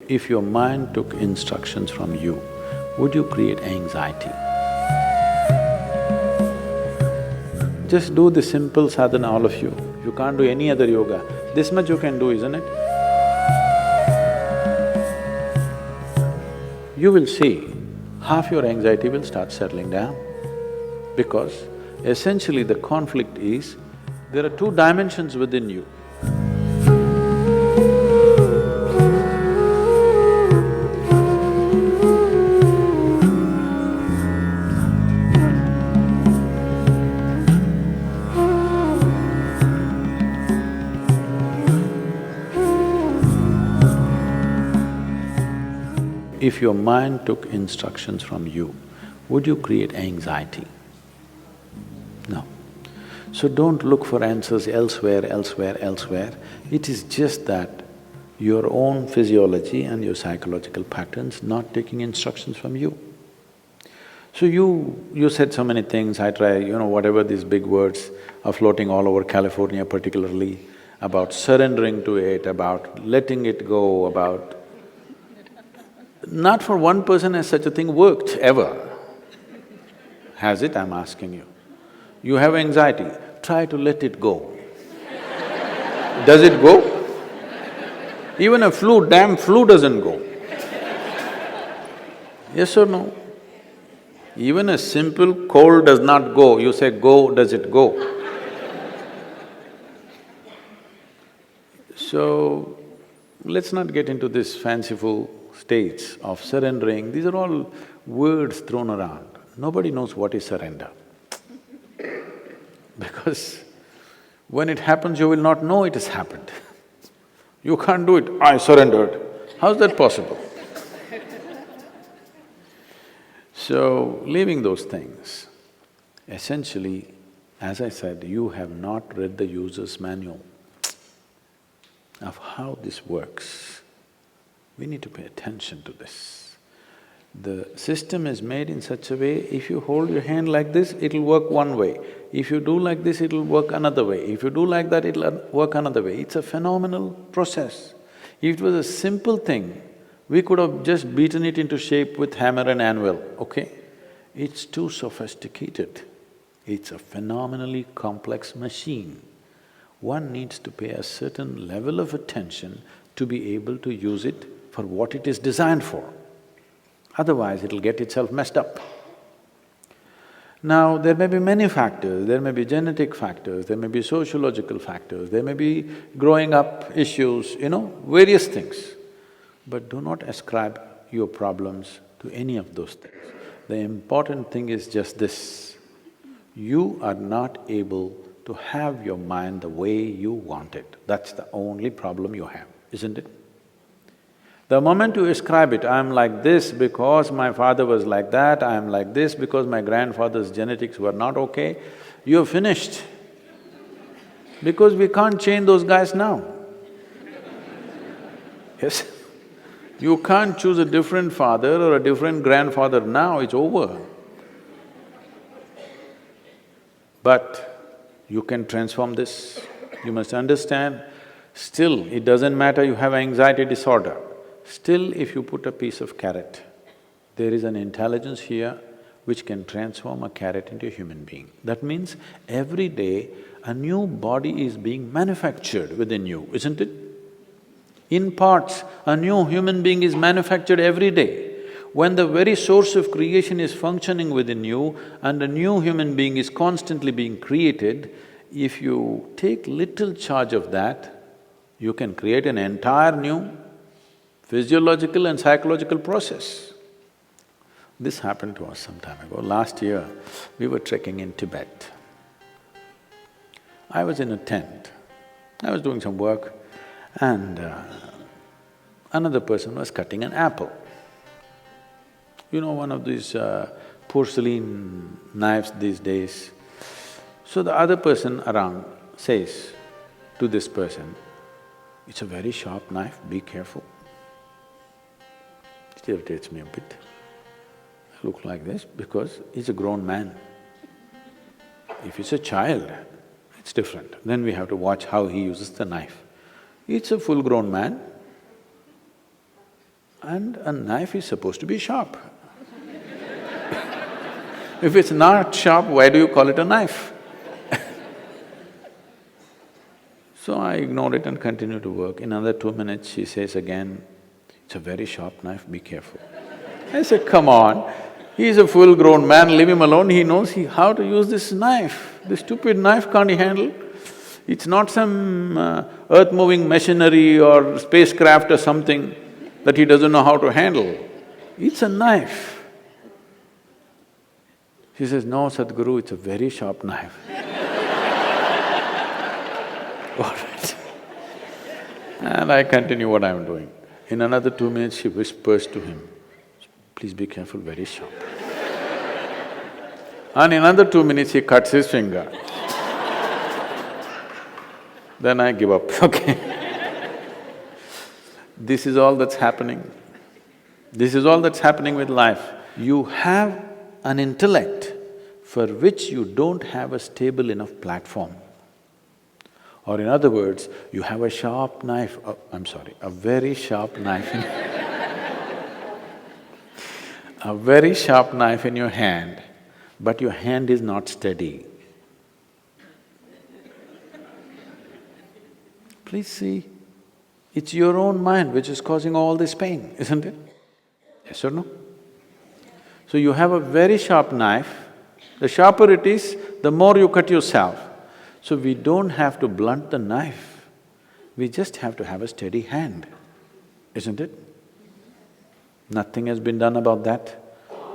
If your mind took instructions from you, would you create anxiety? Just do the simple sadhana, all of you. You can't do any other yoga. This much you can do, isn't it? You will see half your anxiety will start settling down because essentially the conflict is, there are two dimensions within you. If your mind took instructions from you, would you create anxiety? No. So don't look for answers elsewhere, elsewhere. It is just that your own physiology and your psychological patterns not taking instructions from you. So you said so many things, I try, whatever these big words are floating all over California particularly, about surrendering to it, about letting it go, about… Not for one person has such a thing worked, ever. Has it, I'm asking you? You have anxiety, try to let it go. Does it go? Even a damn flu doesn't go. Yes or no? Even a simple cold does not go, you say go, does it go? So, let's not get into this fanciful states of surrendering, these are all words thrown around. Nobody knows what is surrender. Because when it happens, you will not know it has happened. You can't do it, I surrendered. How's that possible? So, leaving those things, essentially, as I said, you have not read the user's manual of how this works. We need to pay attention to this. The system is made in such a way, if you hold your hand like this, it'll work one way. If you do like this, it'll work another way. If you do like that, it'll work another way. It's a phenomenal process. If it was a simple thing, we could have just beaten it into shape with hammer and anvil, okay? It's too sophisticated. It's a phenomenally complex machine. One needs to pay a certain level of attention to be able to use it for what it is designed for. Otherwise, it'll get itself messed up. Now, there may be many factors, there may be genetic factors, there may be sociological factors, there may be growing up issues, various things. But do not ascribe your problems to any of those things. The important thing is just this, you are not able to have your mind the way you want it. That's the only problem you have, isn't it? The moment you ascribe it, I'm like this because my father was like that, I'm like this because my grandfather's genetics were not okay, you're finished. Because we can't change those guys now. Yes? You can't choose a different father or a different grandfather now, it's over. But you can transform this. You must understand, still it doesn't matter you have anxiety disorder. Still, if you put a piece of carrot, there is an intelligence here which can transform a carrot into a human being. That means every day a new body is being manufactured within you, isn't it? In parts, a new human being is manufactured every day. When the very source of creation is functioning within you and a new human being is constantly being created, if you take little charge of that, you can create an entire new physiological and psychological process. This happened to us some time ago. Last year, we were trekking in Tibet. I was in a tent, I was doing some work and another person was cutting an apple. One of these porcelain knives these days. So the other person around says to this person, "It's a very sharp knife, be careful." It irritates me a bit. I look like this because he's a grown man. If it's a child, it's different. Then we have to watch how he uses the knife. It's a full-grown man. And a knife is supposed to be sharp. If it's not sharp, why do you call it a knife? So I ignored it and continued to work. In another 2 minutes, she says again, "It's a very sharp knife, be careful." I said, "Come on, he's a full-grown man, leave him alone, he knows how to use this knife. This stupid knife can't he handle? It's not some earth-moving machinery or spacecraft or something that he doesn't know how to handle. It's a knife." She says, "No, Sadhguru, it's a very sharp knife." All right. And I continue what I'm doing. In another 2 minutes, she whispers to him, "Please be careful, very sharp." And in another 2 minutes, he cuts his finger. Then I give up, okay. This is all that's happening. This is all that's happening with life. You have an intellect for which you don't have a stable enough platform. Or in other words, you have a sharp knife, a very sharp knife a very sharp knife in your hand, but your hand is not steady. Please see, it's your own mind which is causing all this pain, isn't it? Yes or no? So you have a very sharp knife, the sharper it is, the more you cut yourself. So we don't have to blunt the knife, we just have to have a steady hand, isn't it? Nothing has been done about that.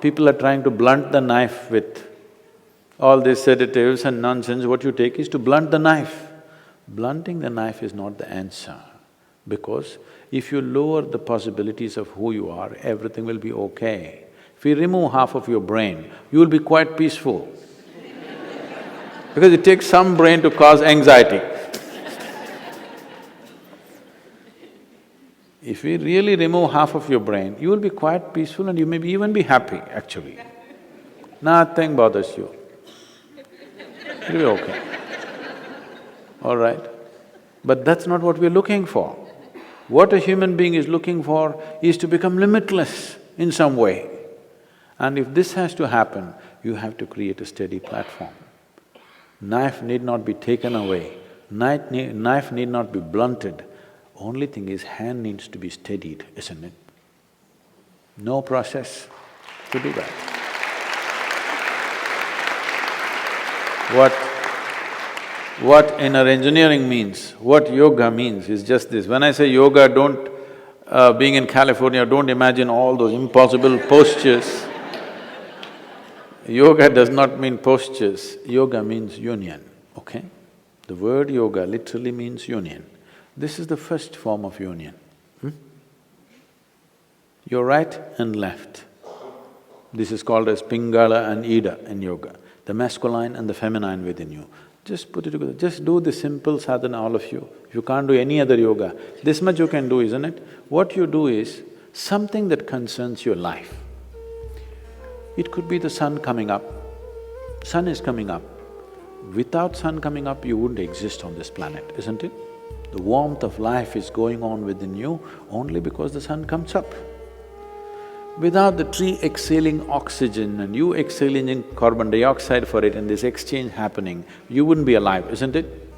People are trying to blunt the knife with all these sedatives and nonsense. What you take is to blunt the knife. Blunting the knife is not the answer, because if you lower the possibilities of who you are, everything will be okay. If you remove half of your brain, you will be quite peaceful. Because it takes some brain to cause anxiety. If we really remove half of your brain, you will be quite peaceful and you may even be happy, actually. Nothing bothers you. It'll be okay. All right? But that's not what we're looking for. What a human being is looking for is to become limitless in some way. And if this has to happen, you have to create a steady platform. Knife need not be taken away, knife need not be blunted. Only thing is, hand needs to be steadied, isn't it? No process to do that. What inner engineering means, what yoga means is just this. When I say yoga, being in California, don't imagine all those impossible postures. Yoga does not mean postures, yoga means union, okay? The word yoga literally means union. This is the first form of union. Your right and left. This is called as Pingala and Ida in yoga, the masculine and the feminine within you. Just put it together, just do the simple sadhana, all of you. If you can't do any other yoga, this much you can do, isn't it? What you do is something that concerns your life. It could be the sun coming up. Sun is coming up. Without sun coming up, you wouldn't exist on this planet, isn't it? The warmth of life is going on within you only because the sun comes up. Without the tree exhaling oxygen and you exhaling in carbon dioxide for it and this exchange happening, you wouldn't be alive, isn't it?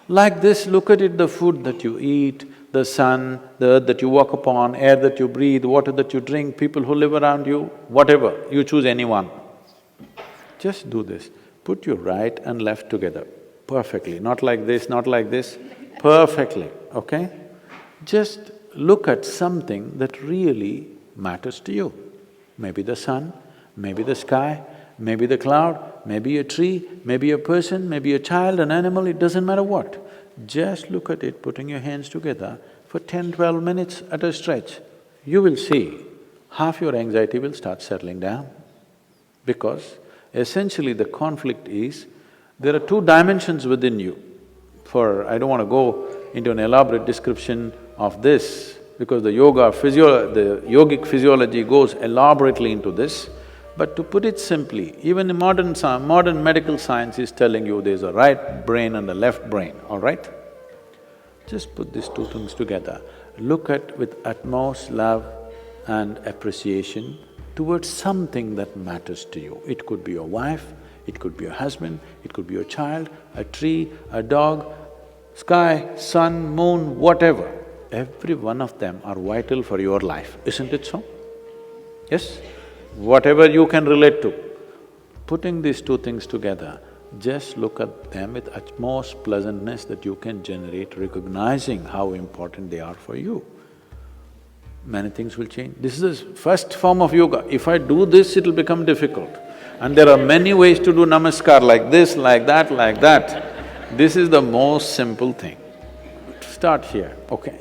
Like this, look at it, the food that you eat, the sun, the earth that you walk upon, air that you breathe, water that you drink, people who live around you, whatever, you choose anyone. Just do this, put your right and left together perfectly, not like this, perfectly, okay? Just look at something that really matters to you. Maybe the sun, maybe the sky, maybe the cloud, maybe a tree, maybe a person, maybe a child, an animal, it doesn't matter what. Just look at it, putting your hands together for 10–12 minutes at a stretch. You will see half your anxiety will start settling down. Because essentially the conflict is, there are two dimensions within you. I don't want to go into an elaborate description of this, because the yogic physiology goes elaborately into this. But to put it simply, even the modern medical science is telling you there's a right brain and a left brain, all right? Just put these two things together. look at with utmost love and appreciation towards something that matters to you. It could be your wife, it could be your husband, it could be your child, a tree, a dog, sky, sun, moon, whatever. Every one of them are vital for your life, isn't it so? Yes? Whatever you can relate to. Putting these two things together, just look at them with utmost pleasantness that you can generate, recognizing how important they are for you. Many things will change. This is the first form of yoga. If I do this, it'll become difficult. And there are many ways to do namaskar, like this, like that, like that. This is the most simple thing. Start here, okay